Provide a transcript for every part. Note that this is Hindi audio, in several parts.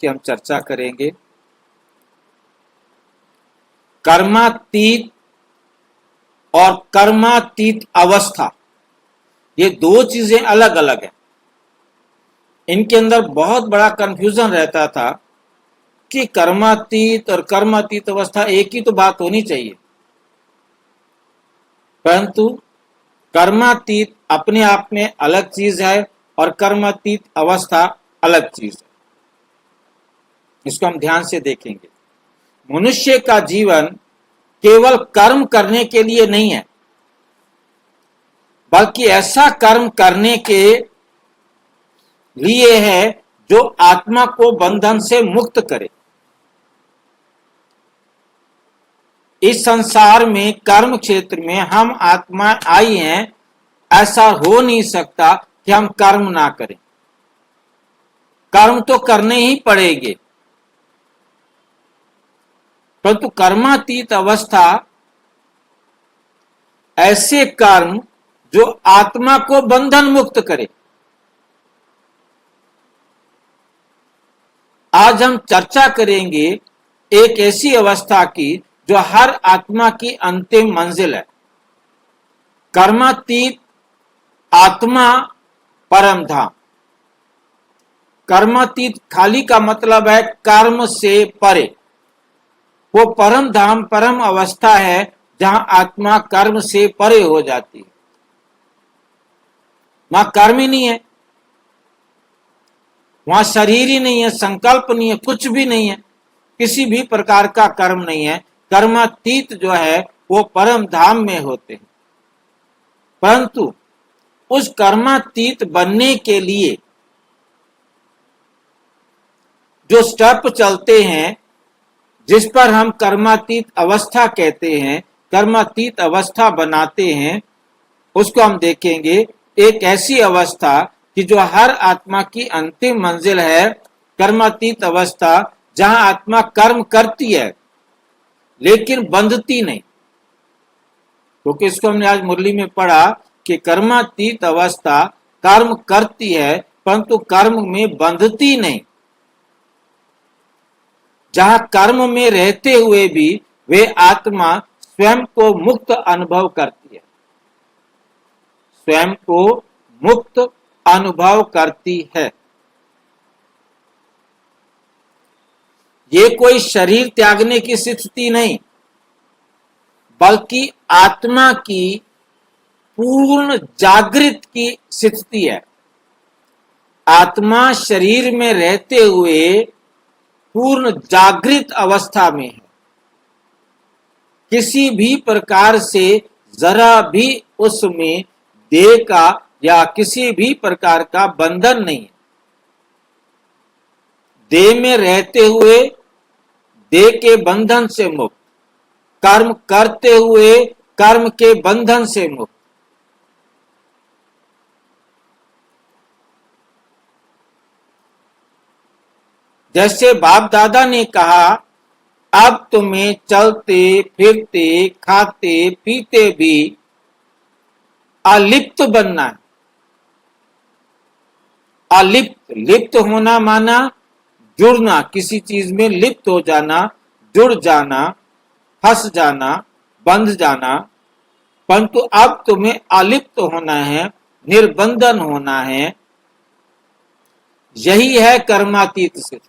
की हम चर्चा करेंगे। कर्मातीत और कर्मातीत अवस्था, ये दो चीजें अलग अलग हैं। इनके अंदर बहुत बड़ा कंफ्यूजन रहता था कि कर्मातीत और कर्मातीत अवस्था एक ही तो बात होनी चाहिए, परंतु कर्मातीत अपने आप में अलग चीज है और कर्मातीत अवस्था अलग चीज है। इसको हम ध्यान से देखेंगे। मनुष्य का जीवन केवल कर्म करने के लिए नहीं है, बल्कि ऐसा कर्म करने के लिए है जो आत्मा को बंधन से मुक्त करे। इस संसार में कर्म क्षेत्र में हम आत्मा आई हैं, ऐसा हो नहीं सकता कि हम कर्म ना करें। कर्म तो करने ही पड़ेंगे, परंतु कर्मातीत अवस्था ऐसे कर्म जो आत्मा को बंधन मुक्त करे। आज हम चर्चा करेंगे एक ऐसी अवस्था की जो हर आत्मा की अंतिम मंजिल है। कर्मातीत आत्मा परम धाम। कर्मातीत खाली का मतलब है कर्म से परे। वो परम धाम, परम अवस्था है जहां आत्मा कर्म से परे हो जाती है। वहां कर्म ही नहीं है, वहां शरीर ही नहीं है, संकल्प नहीं है, कुछ भी नहीं है, किसी भी प्रकार का कर्म नहीं है। कर्मातीत जो है वो परम धाम में होते हैं। परंतु उस कर्मातीत बनने के लिए जो स्टेप चलते हैं, जिस पर हम कर्मातीत अवस्था कहते हैं, कर्मातीत अवस्था बनाते हैं, उसको हम देखेंगे। एक ऐसी अवस्था कि जो हर आत्मा की अंतिम मंजिल है, कर्मातीत अवस्था जहां आत्मा कर्म करती है लेकिन बंधती नहीं। क्योंकि इसको हमने आज मुरली में पढ़ा कि कर्मातीत अवस्था कर्म करती है परंतु कर्म में बंधती नहीं। जहां कर्म में रहते हुए भी वे आत्मा स्वयं को मुक्त अनुभव करती है, स्वयं को मुक्त अनुभव करती है। ये कोई शरीर त्यागने की स्थिति नहीं, बल्कि आत्मा की पूर्ण जागृत की स्थिति है। आत्मा शरीर में रहते हुए पूर्ण जागृत अवस्था में है। किसी भी प्रकार से जरा भी उसमें देह का या किसी भी प्रकार का बंधन नहीं है। देह में रहते हुए देह के बंधन से मुक्त, कर्म करते हुए कर्म के बंधन से मुक्त। जैसे बाप दादा ने कहा, अब तुम्हें चलते फिरते खाते पीते भी अलिप्त बनना है। अलिप्त, लिप्त होना माना जुड़ना, किसी चीज में लिप्त हो जाना, जुड़ जाना, फंस जाना, बंध जाना। परंतु अब तुम्हें अलिप्त होना है, निर्बंधन होना है। यही है कर्मातीत स्थिति।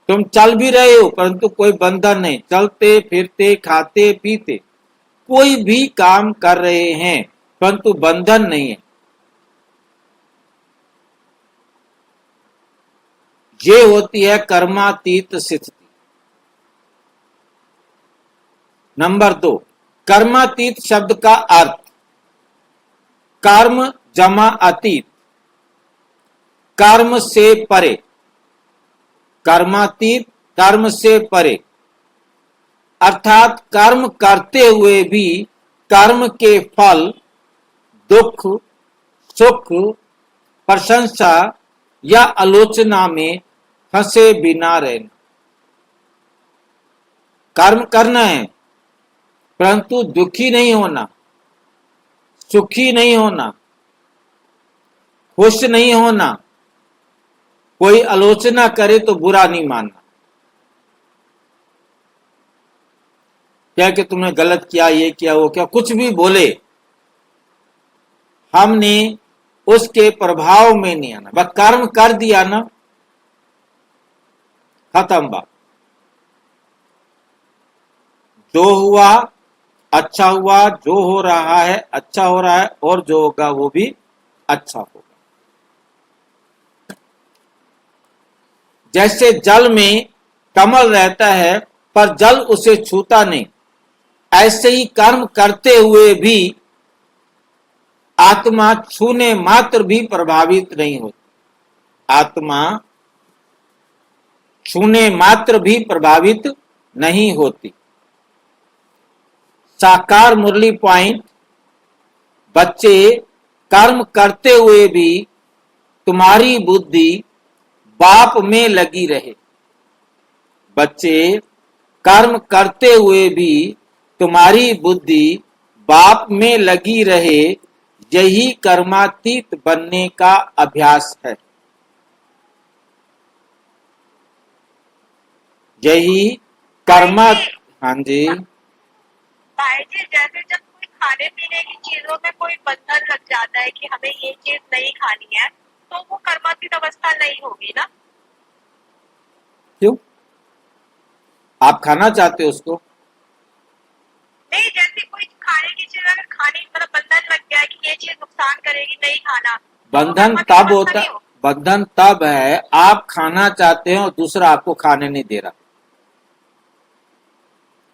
तुम चल भी रहे हो परंतु कोई बंधन नहीं, चलते फिरते खाते पीते कोई भी काम कर रहे हैं परंतु बंधन नहीं है। ये होती है कर्मातीत स्थिति। नंबर 2, कर्मातीत शब्द का अर्थ कर्म जमा अतीत, कर्म से परे। कर्मातीत कर्म से परे, अर्थात कर्म करते हुए भी कर्म के फल, दुख, सुख, प्रशंसा या आलोचना में फंसे बिना रहना। कर्म करना है परंतु दुखी नहीं होना, सुखी नहीं होना, खुश नहीं होना, कोई आलोचना करे तो बुरा नहीं मानना, क्या कि तुमने गलत किया, ये किया, वो क्या, कुछ भी बोले, हमने उसके प्रभाव में नहीं आना, बस कर्म कर दिया ना, खत्म बात। जो हुआ अच्छा हुआ, जो हो रहा है अच्छा हो रहा है, और जो होगा वो भी अच्छा होगा। जैसे जल में कमल रहता है पर जल उसे छूता नहीं, ऐसे ही कर्म करते हुए भी आत्मा छूने मात्र भी प्रभावित नहीं होती, आत्मा छूने मात्र भी प्रभावित नहीं होती। साकार मुरली पॉइंट, बच्चे कर्म करते हुए भी तुम्हारी बुद्धि बाप में लगी रहे, बच्चे कर्म करते हुए भी तुम्हारी बुद्धि बाप में लगी रहे, यही कर्मातीत बनने का अभ्यास है, यही कर्मा। हाँ जी भाई जी, जैसे जब कोई खाने पीने की चीजों में कोई बंधन लग जाता है कि हमें ये चीज नहीं खानी है, तो वो कर्मातीत अवस्था नहीं होगी ना? क्यों, आप खाना चाहते हो उसको? नहीं, जैसे कोई खाने की चीज अगर खाने मतलब बंधन लग गया है कि ये चीज नुकसान करेगी, नहीं खाना, तो वो बंधन कर्मातीत तब अवस्था होता, नहीं होगी। बंधन तब है आप खाना चाहते हो और दूसरा आपको खाने नहीं दे रहा,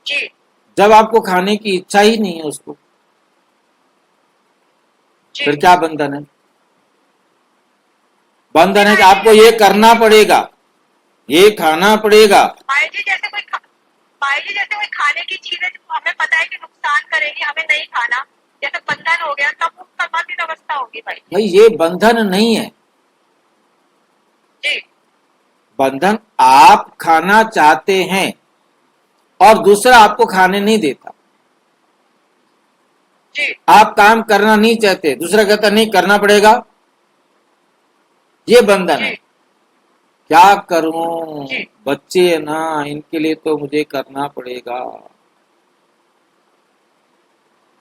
जी जब आपको खाने की इच्छा ही नहीं है उसको, जी फिर क्या बंधन है? बंधन है कि भाई जी, आपको ये करना पड़ेगा, ये खाना पड़ेगा। भाई जी जैसे भाई जी जैसे कोई खाने की चीज है जो हमें पता है कि नुकसान करेगी, हमें नहीं खाना, जैसे बंधन हो गया, तब वो कर्मातीत अवस्था होगी भाई। भाई ये बंधन नहीं है, जी बंधन आप खाना चाहते हैं और दूसरा आपको खाने नहीं देता, जी आप काम करना नहीं चाहते, दूसरा कहता नहीं करना पड़ेगा, ये बंधन है। जी क्या करूं, जी बच्चे है ना, इनके लिए तो मुझे करना पड़ेगा,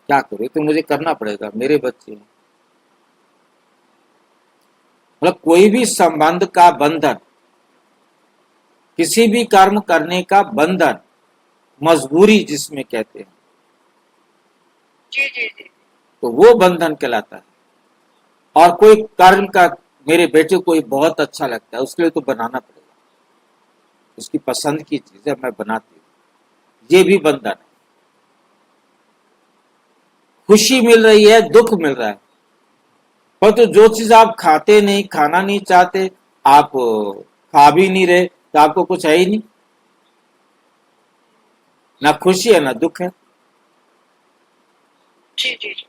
क्या करूं, तो मुझे करना पड़ेगा, मेरे बच्चे। मतलब कोई भी संबंध का बंधन, किसी भी कर्म करने का बंधन, मजबूरी जिसमें कहते हैं, जी जी जी तो वो बंधन कहलाता है। और कोई कर्म का, मेरे बेटे को ये बहुत अच्छा लगता है, उसके लिए तो बनाना पड़ेगा, उसकी पसंद की चीज है, मैं बनाती हूँ, ये भी बंधन है। खुशी मिल रही है, दुख मिल रहा है, पर तो जो चीज आप खाते नहीं, खाना नहीं चाहते, आप खा भी नहीं रहे, तो आपको कुछ है ही नहीं, ना खुशी है ना दुख है, जी जी जी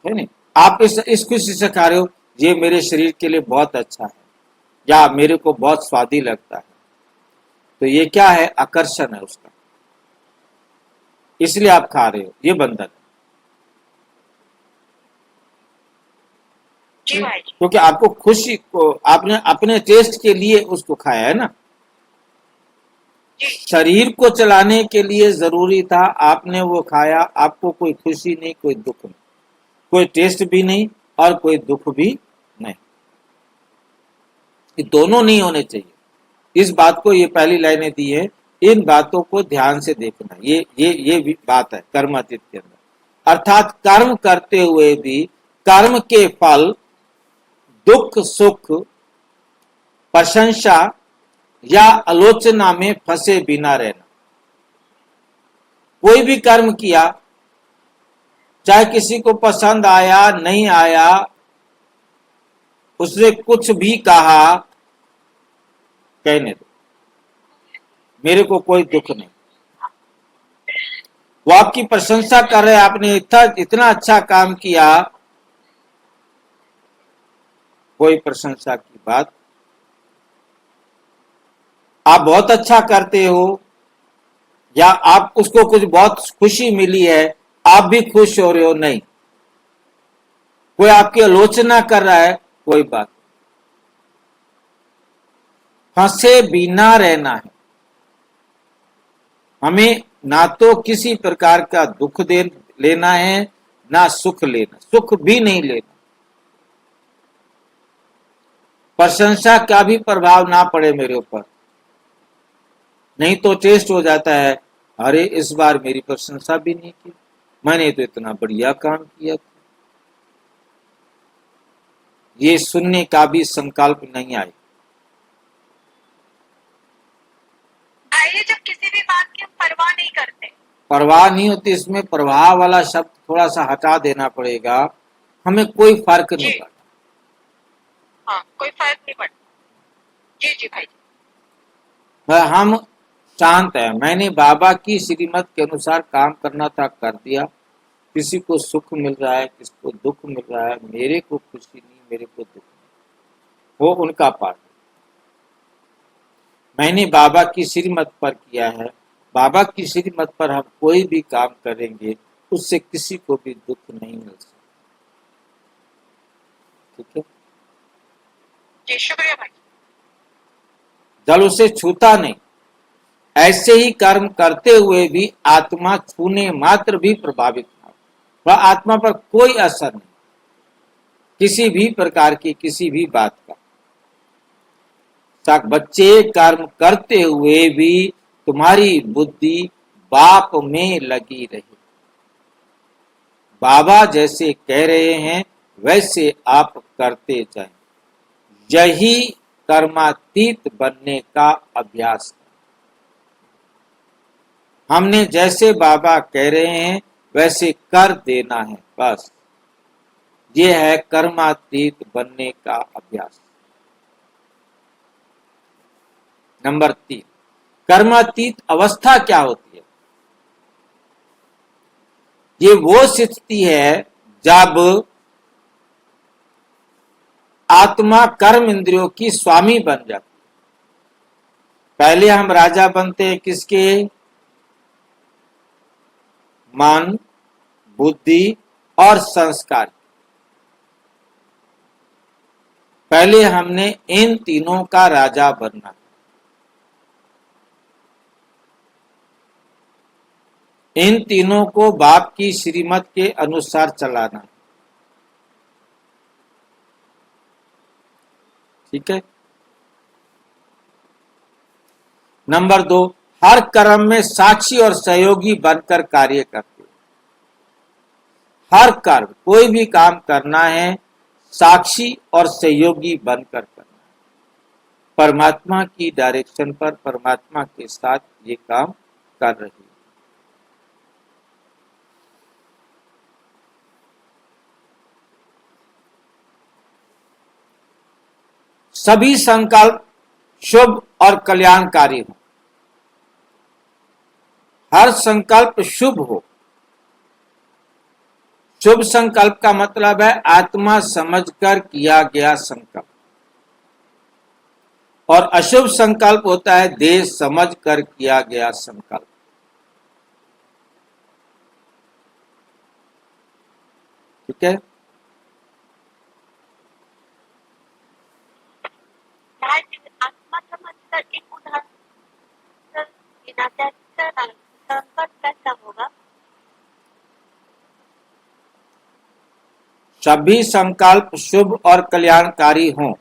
है नहीं? आप इस खुशी से खा रहे हो, ये मेरे शरीर के लिए बहुत अच्छा है, या मेरे को बहुत स्वादी लगता है, तो ये क्या है, आकर्षण है उसका, इसलिए आप खा रहे हो, ये बंधन जी है। भाई जी क्योंकि आपको खुशी को, आपने अपने टेस्ट के लिए उसको खाया है ना, जी शरीर को चलाने के लिए जरूरी था, आपने वो खाया, आपको कोई खुशी नहीं, कोई दुख नहीं, कोई टेस्ट भी नहीं और कोई दुख भी नहीं, ये दोनों नहीं होने चाहिए। इस बात को, ये पहली लाइनें दी है, इन बातों को ध्यान से देखना, ये भी बात है कर्मातीत के अंदर, अर्थात कर्म करते हुए भी कर्म के फल, दुख सुख, प्रशंसा या आलोचना में फंसे बिना रहना। कोई भी कर्म किया, चाहे किसी को पसंद आया नहीं आया, उसने कुछ भी कहा, कहने दो, मेरे को कोई दुख नहीं। वो आपकी प्रशंसा कर रहे, आपने इतना इतना अच्छा काम किया, कोई प्रशंसा की बात, आप बहुत अच्छा करते हो, या आप उसको कुछ बहुत खुशी मिली है, आप भी खुश हो रहे हो, नहीं, कोई आपकी आलोचना कर रहा है, कोई बात, फंसे बिना रहना है। हमें ना तो किसी प्रकार का दुख दे लेना है, ना सुख लेना, सुख भी नहीं लेना। प्रशंसा का भी प्रभाव ना पड़े मेरे ऊपर, नहीं तो टेस्ट हो जाता है, अरे इस बार मेरी प्रशंसा भी नहीं की, मैंने तो इतना बढ़िया काम किया था। ये सुनने का भी संकल्प नहीं आए। आइए, जब किसी भी बात की हम परवाह नहीं करते। परवाह नहीं होती, इसमें प्रभाव वाला शब्द थोड़ा सा हटा देना पड़ेगा। हमें कोई फर्क नहीं जी, पड़ता। हाँ, कोई फर्क नहीं पड़ता। जी जी भाई जी। हम शांत है, मैंने बाबा की श्रीमत के अनुसार काम करना था, कर दिया। किसी को सुख मिल रहा है, किसी को दुख मिल रहा है, मेरे को खुशी नहीं, मेरे को दुख नहीं, वो उनका पार्ट। मैंने बाबा की श्रीमत पर किया है। बाबा की श्रीमत पर हम कोई भी काम करेंगे, उससे किसी को भी दुख नहीं मिल सकता। ठीक है, जी शुक्रिया भाई। जल उसे छूता नहीं। ऐसे ही कर्म करते हुए भी आत्मा छूने मात्र भी प्रभावित ना हो, वह आत्मा पर कोई असर नहीं, किसी भी प्रकार की किसी भी बात का। बच्चे कर्म करते हुए भी तुम्हारी बुद्धि बाप में लगी रही। बाबा जैसे कह रहे हैं वैसे आप करते जाएं। यही कर्मातीत बनने का अभ्यास है। हमने जैसे बाबा कह रहे हैं वैसे कर देना है, बस। ये है कर्मातीत बनने का अभ्यास। नंबर 3, कर्मातीत अवस्था क्या होती है? ये वो स्थिति है जब आत्मा कर्म इंद्रियों की स्वामी बन जाती है। पहले हम राजा बनते हैं किसके? मन, बुद्धि और संस्कार। पहले हमने इन तीनों का राजा बनना, इन तीनों को बाप की श्रीमत के अनुसार चलाना। ठीक है। नंबर 2, हर कर्म में साक्षी और सहयोगी बनकर कार्य करते हो। हर कर्म, कोई भी काम करना है, साक्षी और सहयोगी बनकर करना है। परमात्मा की डायरेक्शन पर, परमात्मा के साथ ये काम कर रही है। सभी संकल्प शुभ और कल्याणकारी हो। हर संकल्प शुभ हो। शुभ संकल्प का मतलब है आत्मा समझकर किया गया संकल्प, और अशुभ संकल्प होता है देह समझकर किया गया संकल्प। ठीक है। आत्मा समझकर एक उदाहरण देना चाहते, संकट कैसा होगा? सभी संकल्प शुभ और कल्याणकारी हों।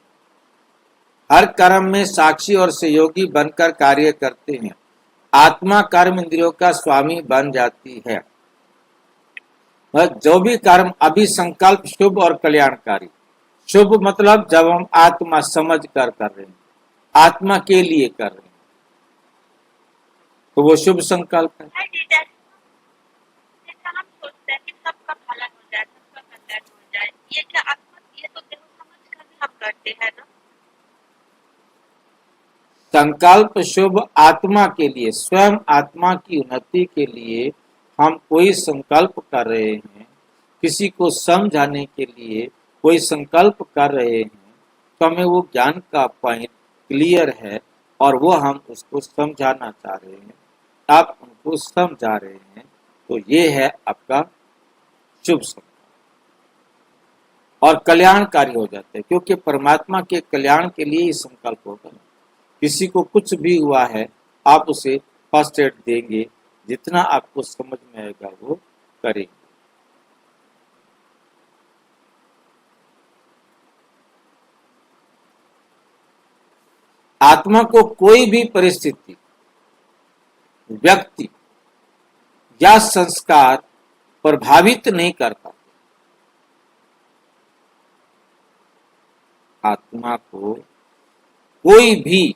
हर कर्म में साक्षी और सहयोगी बनकर कार्य करते हैं। आत्मा कर्म इंद्रियों का स्वामी बन जाती है। जो भी कर्म, अभी संकल्प शुभ और कल्याणकारी। शुभ मतलब जब हम आत्मा समझ कर रहे हैं, आत्मा के लिए कर रहे हैं, तो वो शुभ संकल्प है। जैसा हम सोचते हैं कि सबका भला हो जाए, सबका कल्याण हो जाए, ये क्या आत्मा, ये तो देव समझ कर भी हम करते हैं ना। संकल्प शुभ आत्मा के लिए, स्वयं आत्मा की उन्नति के लिए हम कोई संकल्प कर रहे हैं, किसी को समझाने के लिए कोई संकल्प कर रहे हैं, तो हमें वो ज्ञान का पॉइंट क्लियर है और वो हम उसको समझाना चाह रहे हैं, आप उनको समझा रहे हैं, तो ये है आपका शुभ संकल्प। और कल्याणकारी हो जाते हैं, क्योंकि परमात्मा के कल्याण के लिए ही संकल्प होगा। किसी को कुछ भी हुआ है, आप उसे फर्स्ट एड देंगे, जितना आपको समझ में आएगा वो करेंगे। आत्मा को कोई भी परिस्थिति, व्यक्ति या संस्कार प्रभावित नहीं कर पाते। आत्मा को कोई भी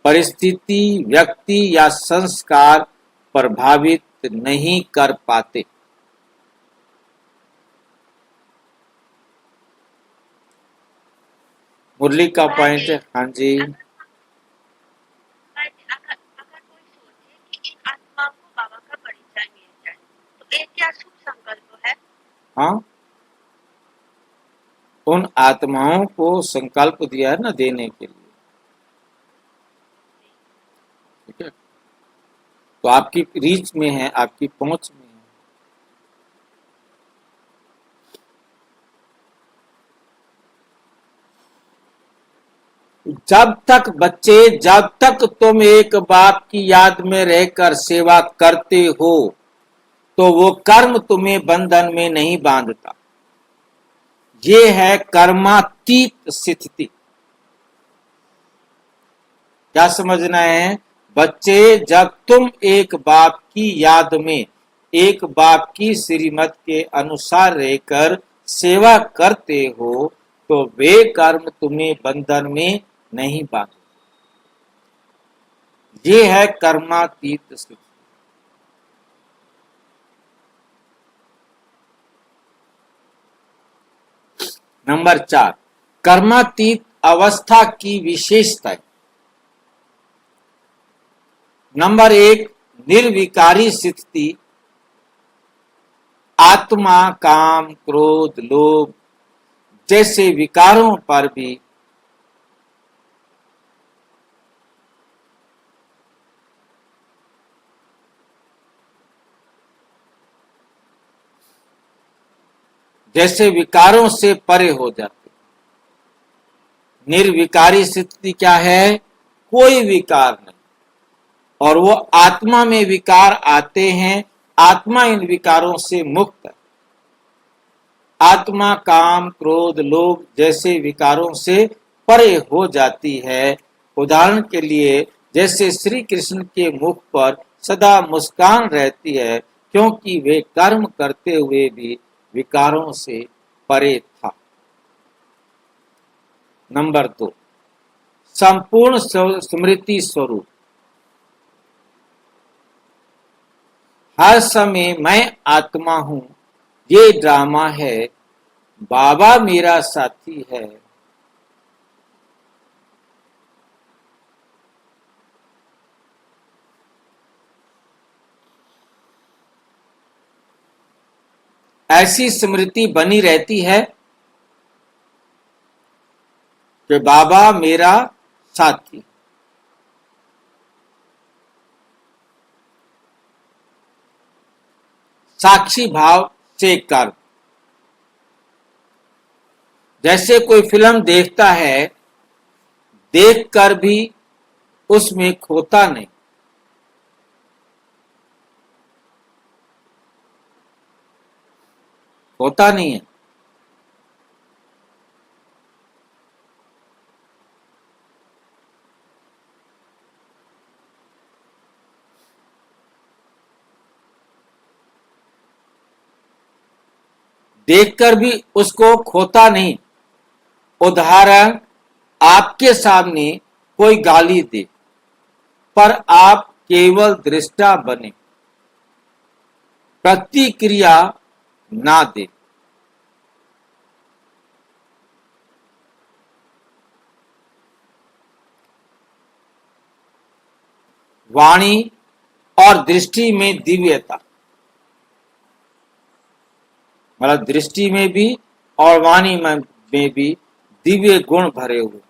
परिस्थिति, व्यक्ति या संस्कार प्रभावित नहीं कर पाते। मुरली का पॉइंट है। हाँ जी। अगर अगर कोई सोचे कि इन आत्माओं को बाबा का परिचय मिल जाए, तो ये क्या शुभ संकल्प है? हाँ, उन आत्माओं को संकल्प दिया है ना देने के लिए, ठीक है। तो आपकी रीच में है, आपकी पहुंच में है। जब तक तुम एक बाप की याद में रहकर सेवा करते हो, तो वो कर्म तुम्हें बंधन में नहीं बांधता। ये है कर्मातीत स्थिति। क्या समझना है बच्चे? जब तुम एक बाप की याद में, एक बाप की श्रीमत के अनुसार रहकर सेवा करते हो, तो वे कर्म तुम्हें बंधन में नहीं बांधते। ये है कर्मातीत स्थिति। नंबर 4, कर्मातीत अवस्था की विशेषता। नंबर 1, निर्विकारी स्थिति। आत्मा काम, क्रोध, लोभ जैसे विकारों पर भी जैसे विकारों से परे हो जाते। निर्विकारी स्थिति क्या है? कोई विकार नहीं, और वो आत्मा में विकार आते हैं, आत्मा इन विकारों से मुक्त है। आत्मा काम, क्रोध, लोभ जैसे विकारों से परे हो जाती है। उदाहरण के लिए, जैसे श्री कृष्ण के मुख पर सदा मुस्कान रहती है, क्योंकि वे कर्म करते हुए भी विकारों से परे था। नंबर 2, संपूर्ण स्मृति स्वरूप। हर समय मैं आत्मा हूं, ये ड्रामा है, बाबा मेरा साथी है। ऐसी स्मृति बनी रहती है कि बाबा मेरा साथी। साक्षी भाव से कर्म। जैसे कोई फिल्म देखता है, देखकर भी उसमें खोता नहीं। होता नहीं है। देखकर भी उसको खोता नहीं। उदाहरण, आपके सामने कोई गाली दे, पर आप केवल दृष्टा बने, प्रतिक्रिया ना दे। वाणी और दृष्टि में दिव्यता, मतलब दृष्टि में भी और वाणी में भी दिव्य गुण भरे हुए।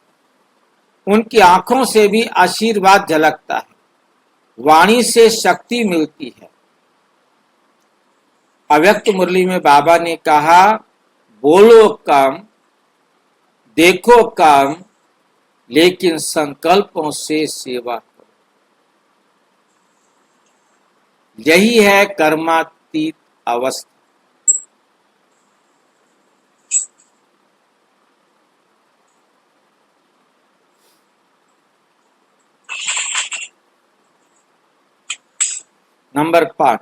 उनकी आंखों से भी आशीर्वाद झलकता है। वाणी से शक्ति मिलती है। अव्यक्त मुरली में बाबा ने कहा, बोलो कम, देखो कम, लेकिन संकल्पों से सेवा करो। यही है कर्मातीत अवस्था। नंबर 5,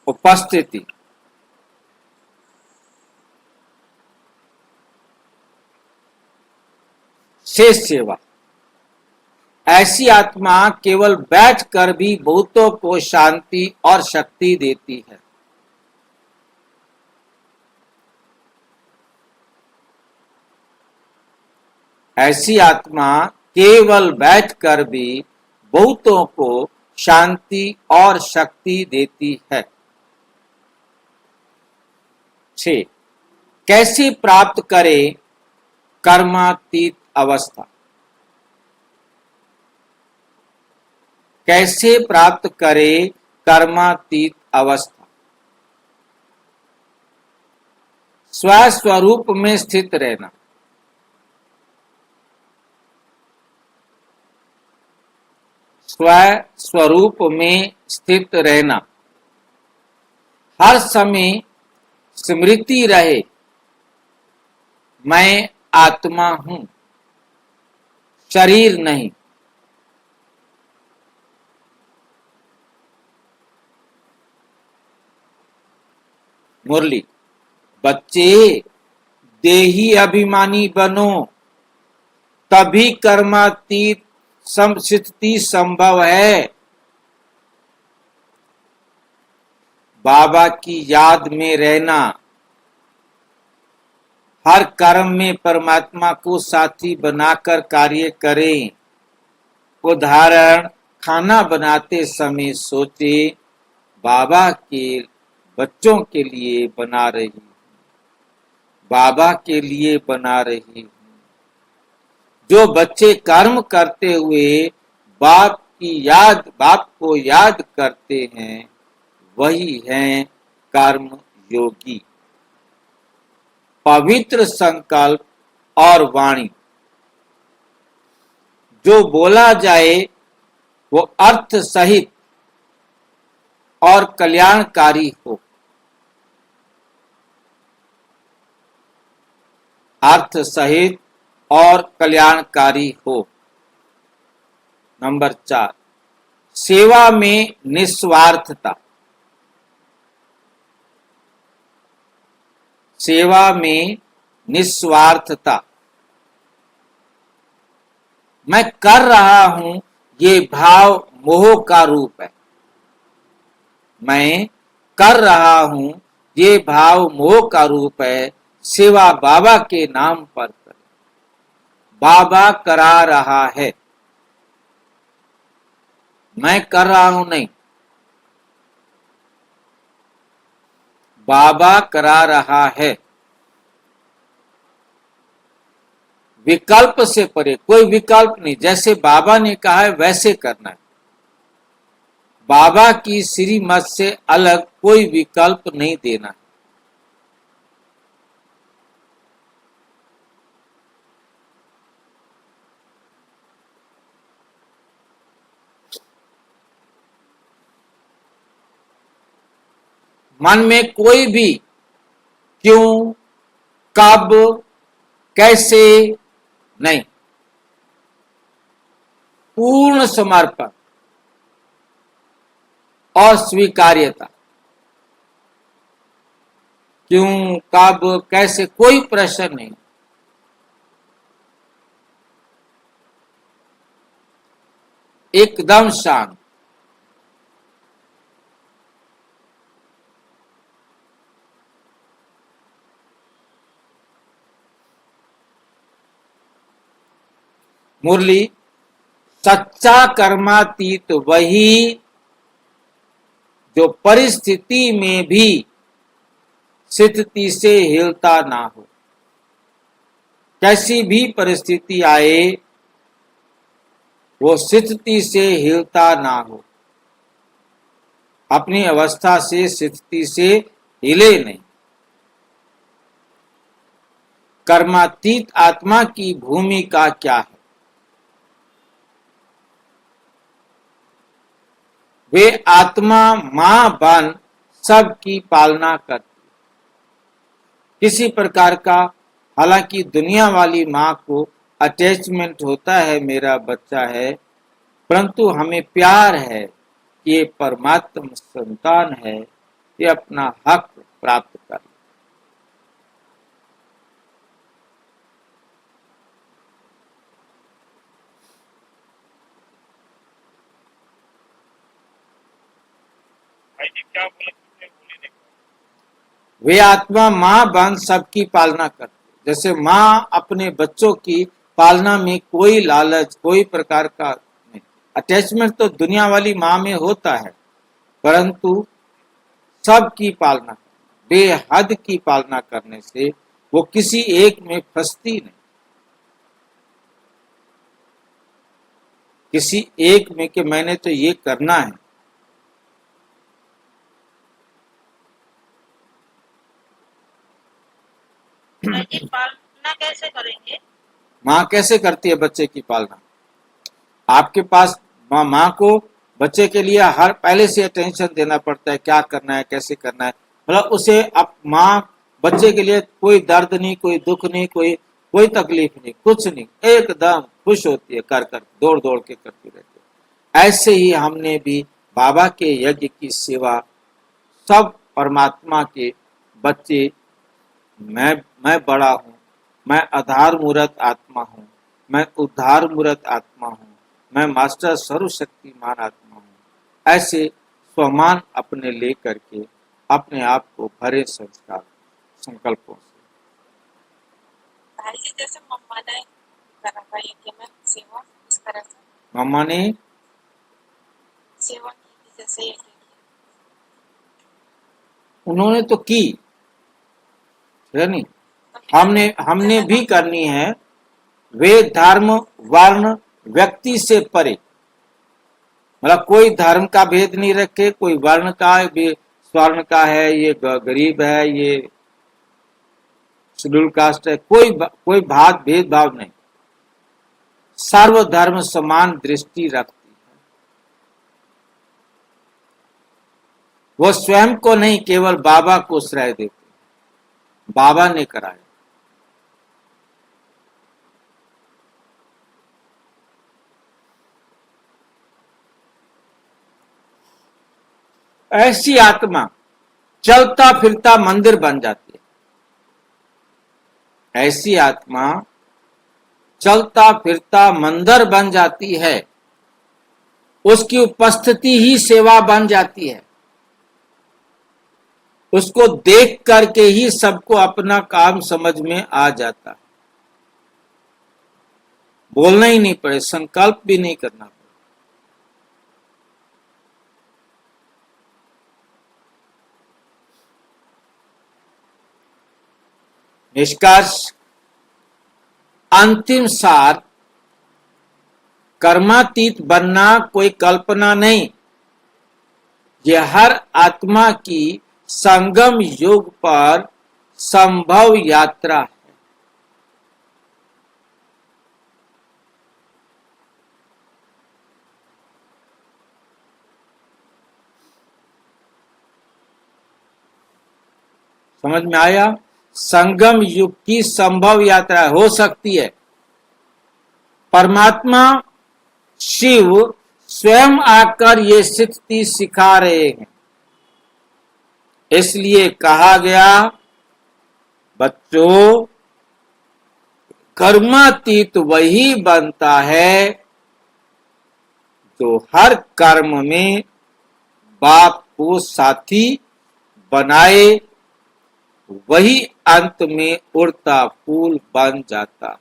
उपस्थिति। शेष सेवा। ऐसी आत्मा केवल बैठकर भी बहुतों को शांति और शक्ति देती है। ऐसी आत्मा केवल बैठकर भी बहुतों को शांति और शक्ति देती है। 6, कैसे प्राप्त करें कर्मातीत अवस्था? कैसे प्राप्त करें कर्मातीत अवस्था? स्वस्वरूप में स्थित रहना। स्वस्वरूप में स्थित रहना। हर समय स्मृति रहे, मैं आत्मा हूं, शरीर नहीं। मुरली। बच्चे, देही अभिमानी बनो, तभी कर्मातीत स्थिति संभव है। बाबा की याद में रहना, हर कर्म में परमात्मा को साथी बनाकर कार्य करें। उदाहरण, खाना बनाते समय सोचे, बाबा के बच्चों के लिए बना रही हूं, बाबा के लिए बना रही हूं। जो बच्चे कर्म करते हुए बाप को याद करते हैं, वही हैं कर्म योगी। पवित्र संकल्प और वाणी। जो बोला जाए वो अर्थ सहित और कल्याणकारी हो। अर्थ सहित और कल्याणकारी हो। नंबर 4, सेवा में निस्वार्थता। सेवा में निस्वार्थता। मैं कर रहा हूं, ये भाव मोह का रूप है। मैं कर रहा हूं, ये भाव मोह का रूप है। सेवा बाबा के नाम पर करें। बाबा करा रहा है, मैं कर रहा हूं नहीं। बाबा करा रहा है। विकल्प से परे, कोई विकल्प नहीं। जैसे बाबा ने कहा है वैसे करना है। बाबा की श्रीमत से अलग कोई विकल्प नहीं देना है। मन में कोई भी क्यों, कब, कैसे नहीं। पूर्ण समर्पण और स्वीकार्यता। क्यों, कब, कैसे कोई प्रश्न नहीं। एकदम शांत। मुरली। सच्चा कर्मातीत वही जो परिस्थिति में भी स्थिति से हिलता ना हो। कैसी भी परिस्थिति आए, वो स्थिति से हिलता ना हो। अपनी अवस्था से, स्थिति से हिले नहीं। कर्मातीत आत्मा की भूमिका क्या है? वे आत्मा मां बन सबकी पालना करती, किसी प्रकार का, हालांकि दुनिया वाली मां को अटैचमेंट होता है, मेरा बच्चा है, परंतु हमें प्यार है कि ये परमात्मा संतान है, ये अपना हक प्राप्त कर। भाई जी क्या बोले, बोली नहीं। वे आत्मा मां बन सबकी पालना करती, जैसे मां अपने बच्चों की पालना में कोई लालच, कोई प्रकार का नहीं। अटैचमेंट तो दुनिया वाली मां में होता है, परंतु सबकी पालना, बेहद की पालना करने से वो किसी एक में फंसती नहीं, किसी एक में कि मैंने तो ये करना है। जी पालना कैसे करेंगे? माँ कैसे करती है बच्चे की पालना? आपके पास माँ को बच्चे के लिए हर पहले से अटेंशन देना पड़ता है, क्या करना है, कैसे करना है, मतलब उसे अब माँ बच्चे के लिए कोई दर्द नहीं, कोई दुख नहीं, कोई कोई तकलीफ नहीं, कुछ नहीं, एकदम खुश होती है, कर दौड़ दौड़ के करती रहती है। ऐसे ही हमने भी बाबा के यज्ञ की सेवा, सब परमात्मा के बच्चे, मैं बड़ा हूँ, मैं आधार मूर्त आत्मा हूँ, मैं उद्धार मूर्त आत्मा हूँ, मैं मास्टर सर्वशक्तिमान आत्मा हूँ, ऐसे स्वमान अपने लेकर के अपने आप को भरे संस्कार संकल्पों से। भाई जी जैसे मम्मा ने करा था यज्ञ में सेवा, इस तरह से मम्मा ने सेवा की थी, जैसे यज्ञ की। उन्होंने तो की है नहीं, हमने भी करनी है। वे धर्म वर्ण व्यक्ति से परे, मतलब कोई धर्म का भेद नहीं रखे, कोई वर्ण का, स्वर्ण का है, ये गरीब है, ये शेड्यूल कास्ट है, कोई भेदभाव नहीं, सर्वधर्म समान दृष्टि रखती है। वो स्वयं को नहीं, केवल बाबा को श्रेय देते, बाबा ने कराया। ऐसी आत्मा चलता फिरता मंदिर बन जाती है, ऐसी आत्मा चलता फिरता मंदिर बन जाती है, उसकी उपस्थिति ही सेवा बन जाती है, उसको देख करके ही सबको अपना काम समझ में आ जाता है, बोलना ही नहीं पड़े, संकल्प भी नहीं करना पड़े। निष्कर्ष, अंतिम सार, कर्मातीत बनना कोई कल्पना नहीं, यह हर आत्मा की संगम युग पर संभव यात्रा है। समझ में आया? संगम युग की संभव यात्रा हो सकती है। परमात्मा शिव स्वयं आकर ये स्थिति सिखा रहे हैं, इसलिए कहा गया, बच्चों, कर्मातीत वही बनता है जो हर कर्म में बाप को साथी बनाए, वही अंत में उड़ता फूल बन जाता।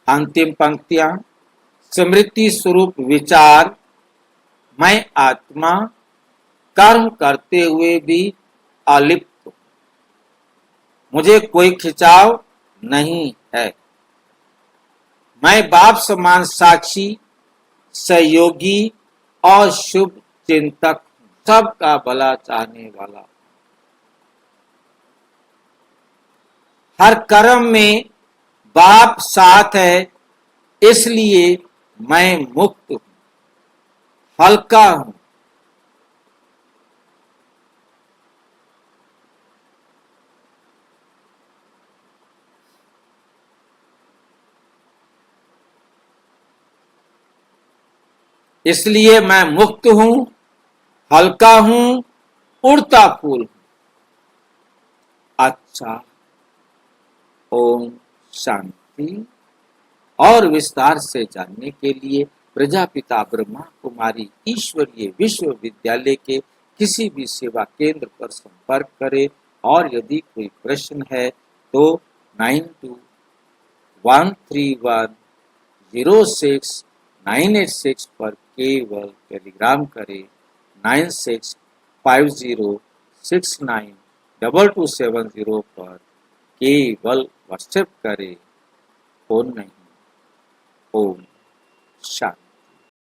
अंतिम पंक्तियां, स्मृति स्वरूप विचार, मैं आत्मा कर्म करते हुए भी अलिप्त, मुझे कोई खिंचाव नहीं है। मैं बाप समान साक्षी, सहयोगी और शुभ चिंतक, सबका भला चाहने वाला। हर कर्म में बाप साथ है, इसलिए मैं मुक्त हूं, हल्का हूं। इसलिए मैं मुक्त हूं, हल्का हूं, उड़ता फूल हूं। अच्छा, ओम शांति। और विस्तार से जानने के लिए प्रजापिता ब्रह्मा कुमारी ईश्वरीय विश्वविद्यालय के किसी भी सेवा केंद्र पर संपर्क करें। और यदि कोई प्रश्न है तो 9213106986 पर केवल टेलीग्राम करें। 9650692270 पर केवल व्हाट्सएप करें, फोन नहीं। ओम शांति।